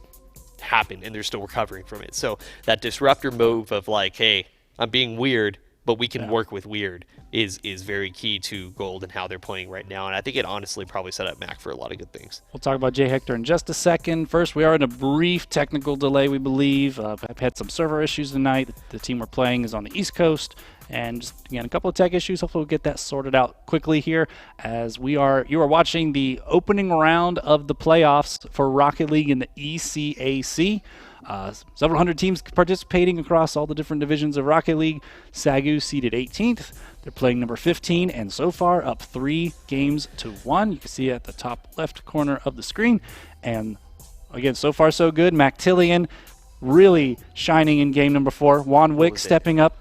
happened? And they're still recovering from it. So that disruptor move of like, hey, I'm being weird, but we can work with weird is very key to Gold and how they're playing right now. And I think it honestly probably set up Mac for a lot of good things. We'll talk about Jay Hector in just a second. First, we are in a brief technical delay, we believe. I've had some server issues tonight. The team we're playing is on the East Coast. And just, again, a couple of tech issues. Hopefully we'll get that sorted out quickly here as you are watching the opening round of the playoffs for Rocket League in the ECAC. Several hundred teams participating across all the different divisions of Rocket League. SAGU seeded 18th. They're playing number 15, and so far up 3-1. You can see it at the top left corner of the screen. And again, so far so good. Mactillion really shining in game number 4. Juan Wick stepping up.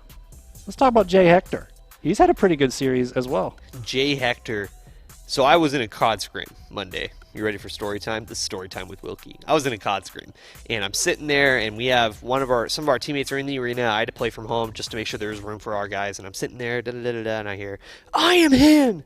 Let's talk about Jay Hector. He's had a pretty good series as well. Jay Hector. So I was in a COD scrim Monday. You ready for story time? This is story time with Wilkie. I was in a COD scrim, and I'm sitting there, and we have some of our teammates are in the arena. I had to play from home just to make sure there was room for our guys, and I'm sitting there, and I hear, "I am him!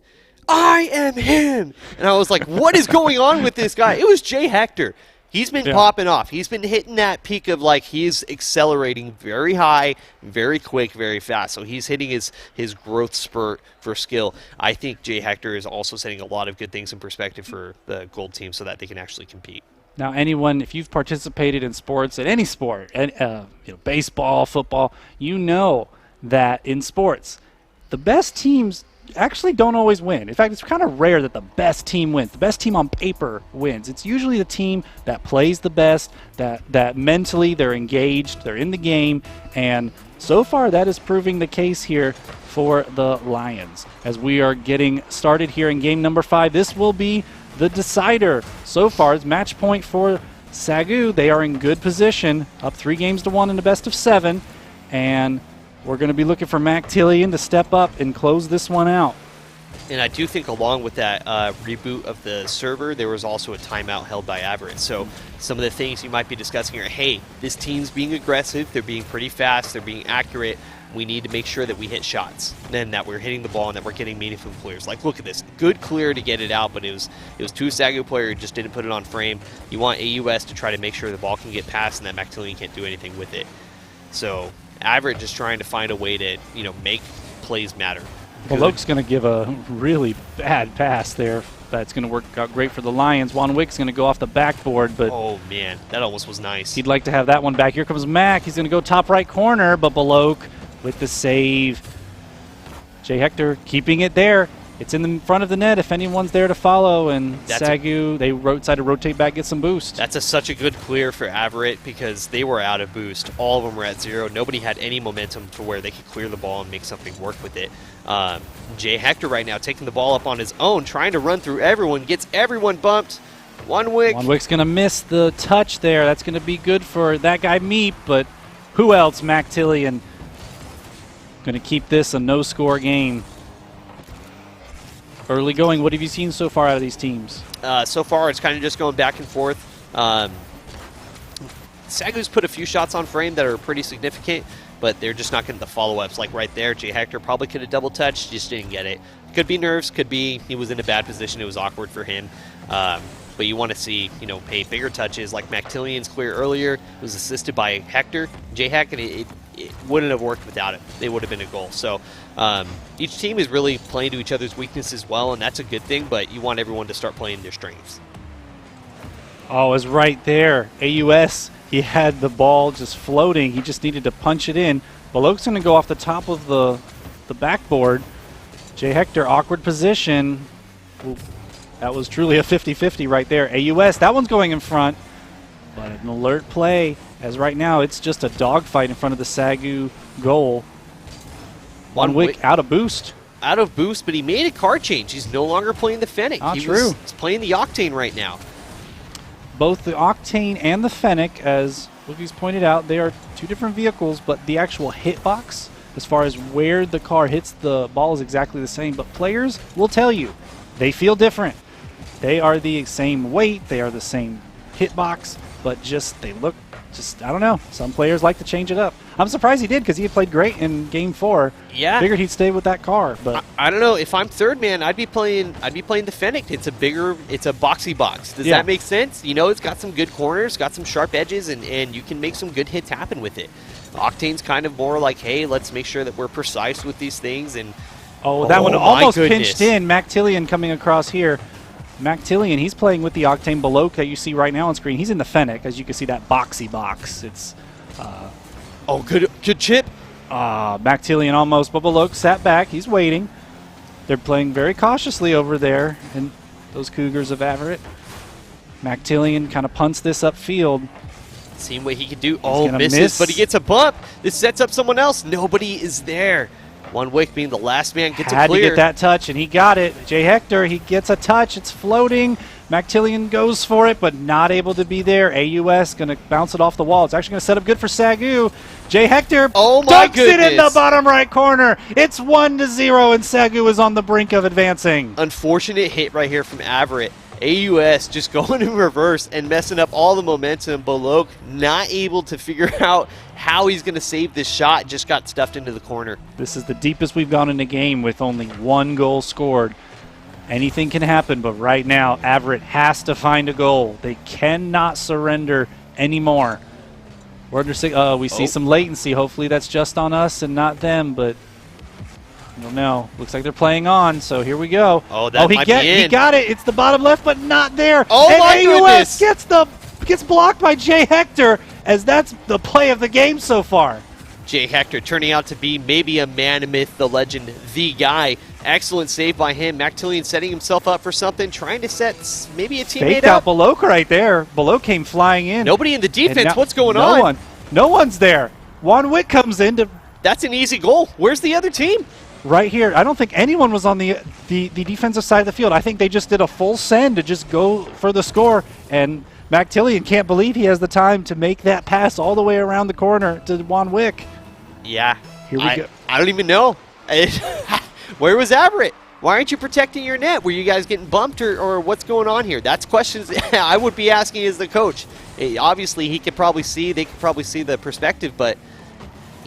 I am him!" And I was like, what is going on with this guy? It was Jay Hector. He's been popping off. He's been hitting that peak of like he's accelerating very high, very quick, very fast. So he's hitting his growth spurt for skill. I think Jay Hector is also setting a lot of good things in perspective for the Gold team so that they can actually compete. Now, anyone, if you've participated in sports, at any sport, baseball, football, you know that in sports, the best teams actually don't always win. In fact, it's kind of rare that the best team wins. The best team on paper wins. It's usually the team that plays the best, that mentally they're engaged, they're in the game, and so far that is proving the case here for the Lions. As we are getting started here in game number 5, this will be the decider. So far, it's match point for SAGU. They are in good position, up 3-1 in the best of 7, and we're going to be looking for Mactillion to step up and close this one out. And I do think along with that reboot of the server, there was also a timeout held by Averett. So some of the things you might be discussing are, hey, this team's being aggressive, they're being pretty fast, they're being accurate. We need to make sure that we hit shots and that we're hitting the ball and that we're getting meaningful clears. Like, look at this. Good clear to get it out, but it was 2 SAGU players who just didn't put it on frame. You want AUS to try to make sure the ball can get past and that Mactillion can't do anything with it. So Averett just trying to find a way to, make plays matter. Beloke's going to give a really bad pass there. That's going to work out great for the Lions. Juan Wick's going to go off the backboard, but oh man, that almost was nice. he'd like to have that one back. Here comes Mac. He's going to go top right corner, but Beloke with the save. Jay Hector keeping it there. It's in the front of the net if anyone's there to follow, and SAGU, they decided to rotate back, get some boost. That's such a good clear for Averett because they were out of boost. All of them were at 0. Nobody had any momentum to where they could clear the ball and make something work with it. Jay Hector right now taking the ball up on his own, trying to run through everyone, gets everyone bumped. Juan Wick's going to miss the touch there. That's going to be good for that guy Meep, but who else? Mac Tillian going to keep this a no-score game. Early going, what have you seen so far out of these teams? So far, it's kind of just going back and forth. SAGU's put a few shots on frame that are pretty significant, but they're just not getting the follow-ups. Like right there, Jay Hector probably could have double-touched, just didn't get it. Could be nerves, could be he was in a bad position, it was awkward for him. But you want to see, pay bigger touches like Mactillian's clear earlier. It was assisted by Hector. Jay Hector, it wouldn't have worked without it. They would have been a goal. So each team is really playing to each other's weaknesses well, and that's a good thing, but you want everyone to start playing their strengths. Oh, it's right there. AUS, he had the ball just floating. He just needed to punch it in. Beloke's going to go off the top of the backboard. Jay Hector, awkward position. Ooh, that was truly a 50-50 right there. AUS, that one's going in front, but an alert play, as right now it's just a dogfight in front of the SAGU goal. Juan Wick out of boost. Out of boost, but he made a card change. He's no longer playing the Fennec. He's playing the Octane right now. Both the Octane and the Fennec, as Wookie's pointed out, they are two different vehicles, but the actual hitbox, as far as where the car hits the ball, is exactly the same. But players will tell you, they feel different. They are the same weight, they are the same hitbox, but they look I don't know. Some players like to change it up. I'm surprised he did because he had played great in Game 4. Yeah. Figured he'd stay with that car, but I don't know. If I'm third man, I'd be playing the Fennec. It's a boxy box. Does that make sense? It's got some good corners, got some sharp edges, and you can make some good hits happen with it. Octane's kind of more like, hey, let's make sure that we're precise with these things. And that one almost pinched in. Mactillian coming across here. Mactillian, he's playing with the Octane Beloke that you see right now on screen. He's in the Fennec, as you can see that boxy box. It's good chip. Mactillian almost, but Beloke sat back. He's waiting. They're playing very cautiously over there, and those Cougars of Averett. Mactillian kind of punts this upfield. Seeing what he can do. Misses, but he gets a bump. This sets up someone else. Nobody is there. Juan Wick being the last man gets a clear. Had to get that touch, and he got it. Jay Hector, he gets a touch. It's floating. Mactillian goes for it, but not able to be there. AUS going to bounce it off the wall. It's actually going to set up good for SAGU. Jay Hector dunks it in the bottom right corner. It's 1-0, and SAGU is on the brink of advancing. Unfortunate hit right here from Averett. AUS just going in reverse and messing up all the momentum. Beloke not able to figure out how he's going to save this shot. Just got stuffed into the corner. This is the deepest we've gone in a game with only one goal scored. Anything can happen, but right now Averett has to find a goal. They cannot surrender anymore. We're under we see some latency. Hopefully that's just on us and not them, but I don't know. Looks like they're playing on, so here we go. He got it. It's the bottom left, but not there. My goodness! Gets blocked by Jay Hector, as that's the play of the game so far. Jay Hector turning out to be maybe a man myth, the legend, the guy. Excellent save by him. Mactillian setting himself up for something, trying to set maybe a teammate Faked out Beloke right there. Beloke came flying in. Nobody in the defense. What's going on? No one's there. Juan Wick comes in to. That's an easy goal. Where's the other team? Right here. I don't think anyone was on the defensive side of the field. I think they just did a full send to just go for the score, and Mactillian can't believe he has the time to make that pass all the way around the corner to Juan Wick. Yeah. Here we go. I don't even know. Where was Averett? Why aren't you protecting your net? Were you guys getting bumped or what's going on here? That's questions I would be asking as the coach. Obviously, they could probably see the perspective, but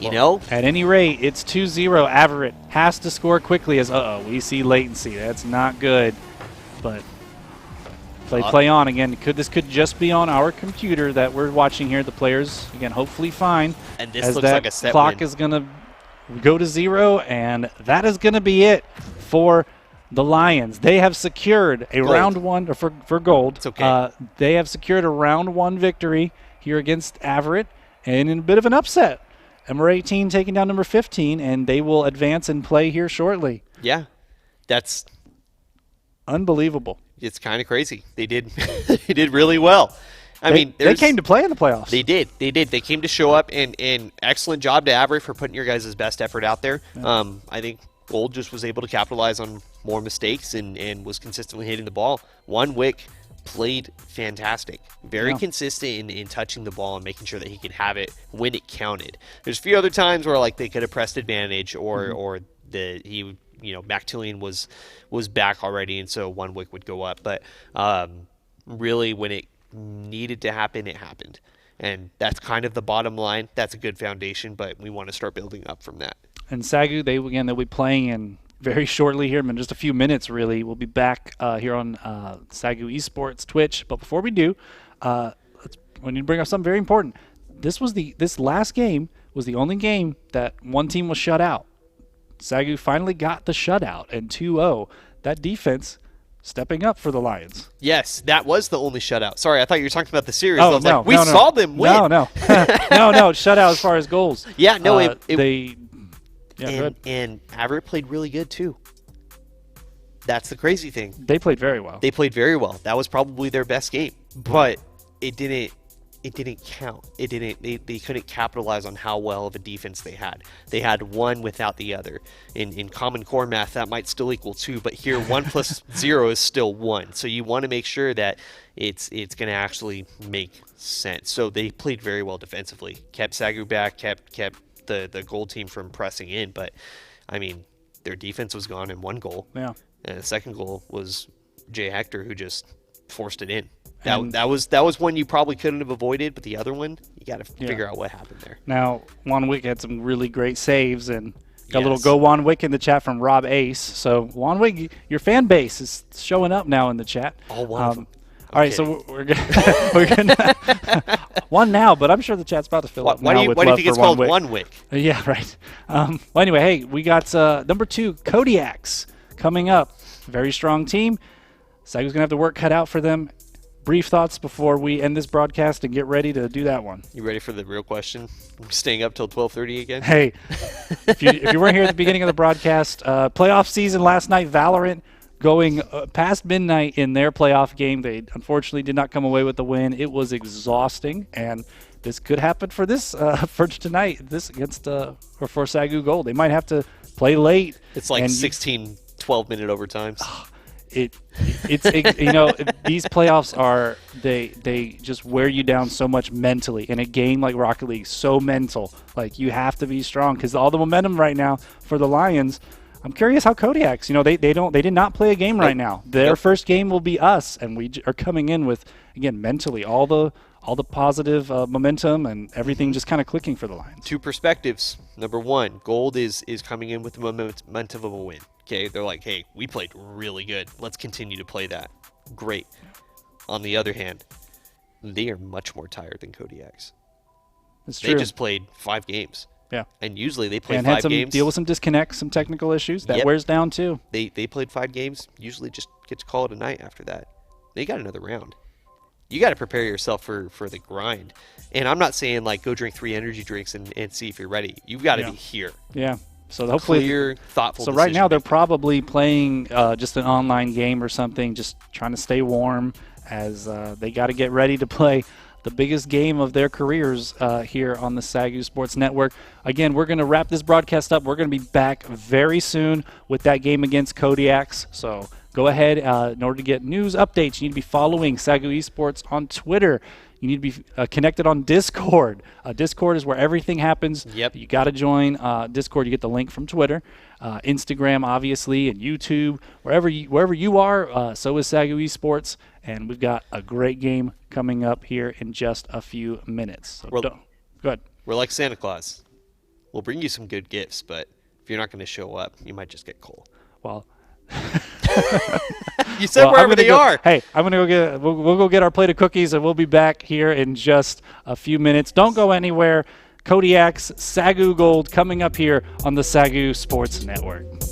at any rate, it's 2-0. Averett has to score quickly as we see latency. That's not good. But play on again. This could just be on our computer that we're watching here. The players again, hopefully fine. And this looks like a set clock win. is gonna go to 0, and that is going to be it for the Lions. They have secured a round one for gold. It's okay. They have secured a round 1 victory here against Averett, and in a bit of an upset. Number 18 taking down number 15, and they will advance and play here shortly. Yeah, that's unbelievable. It's kind of crazy. They did they did really well. They came to play in the playoffs. They did. They came to show up, and excellent job to Averett for putting your guys' best effort out there. Yeah. I think Gold just was able to capitalize on more mistakes and was consistently hitting the ball. Wick played fantastic. Very consistent in touching the ball and making sure that he could have it when it counted. There's a few other times where they could have pressed advantage or Mactillion was back already, and so Wick would go up. But really, when it needed to happen, it happened. And that's kind of the bottom line. That's a good foundation, but we want to start building up from that. And SAGU, they'll be playing in very shortly here, in just a few minutes, really. We'll be back here on SAGU Esports Twitch. But before we do, we need to bring up something very important. This last game was the only game that one team was shut out. SAGU finally got the shutout, and 2-0. That defense stepping up for the Lions. Yes, that was the only shutout. Sorry, I thought you were talking about the series. Oh, I was we saw them win. No. Shutout as far as goals. Yeah, no, and Averett played really good too. That's the crazy thing. They played very well. That was probably their best game, but it didn't count. They couldn't capitalize on how well of a defense they had. They had one without the other. In Common Core math, that might still equal 2, but here 1 plus 0 is still 1. So you want to make sure that it's going to actually make sense. So they played very well defensively. Kept SAGU back, kept the gold team from pressing in, but their defense was gone in 1 goal. Yeah. And the second goal was Jay Hector, who just forced it in. That was one you probably couldn't have avoided, but the other one, you got to figure out what happened there. Now, Wick had some really great saves, and got a little go Wick in the chat from Rob Ace. So Wick, your fan base is showing up now in the chat. All one of them. All right, so we're gonna one now, but I'm sure the chat's about to fill up now with love for Why do you think it's called Wick? Yeah, right. Well, anyway, hey, we got number 2, Kodiaks, coming up. Very strong team. SAGU's going to have the work cut out for them. Brief thoughts before we end this broadcast and get ready to do that one. You ready for the real question? I'm staying up till 12:30 again? Hey, if you weren't here at the beginning of the broadcast, playoff season last night, Valorant going past midnight in their playoff game. They unfortunately did not come away with the win. It was exhausting, and this could happen for for tonight. This against or for SAGU Gold. They might have to play late. It's like 16 12-minute overtimes. It's these playoffs are they just wear you down so much mentally. In a game like Rocket League, so mental. Like, you have to be strong because all the momentum right now for the Lions. I'm curious how Kodiaks, they did not play a game right now. Their first game will be us, and we are coming in with, again, mentally all the positive momentum and everything just kind of clicking for the Lions. 2 perspectives. Number 1, Gold is coming in with the momentum of a win. Okay, they're like, hey, we played really good. Let's continue to play that. Great. On the other hand, they are much more tired than Kodiaks. That's true. They just played 5 games. Yeah. And usually they play and 5 had some games. Deal with some disconnects, some technical issues. That wears down too. They played 5 games. Usually just get to call it a night after that. They got another round. You got to prepare yourself for the grind. And I'm not saying go drink 3 energy drinks and see if you're ready. You've got to be here. Yeah. So hopefully, clear, thoughtful. So right now they're probably playing just an online game or something, just trying to stay warm as they got to get ready to play the biggest game of their careers here on the SAGU Sports Network. Again, we're going to wrap this broadcast up. We're going to be back very soon with that game against Kodiaks. So go ahead. In order to get news updates, you need to be following SAGU Esports on Twitter. You need to be connected on Discord. Discord is where everything happens. Yep. You got to join Discord. You get the link from Twitter, Instagram, obviously, and YouTube. Wherever you are, so is SAGU Esports. And we've got a great game coming up here in just a few minutes. So go ahead. We're like Santa Claus. We'll bring you some good gifts, but if you're not going to show up, you might just get coal. Well, you said wherever they are. Hey, I'm gonna go get. We'll go get our plate of cookies, and we'll be back here in just a few minutes. Don't go anywhere. Kodiak's SAGU Gold coming up here on the SAGU Sports Network.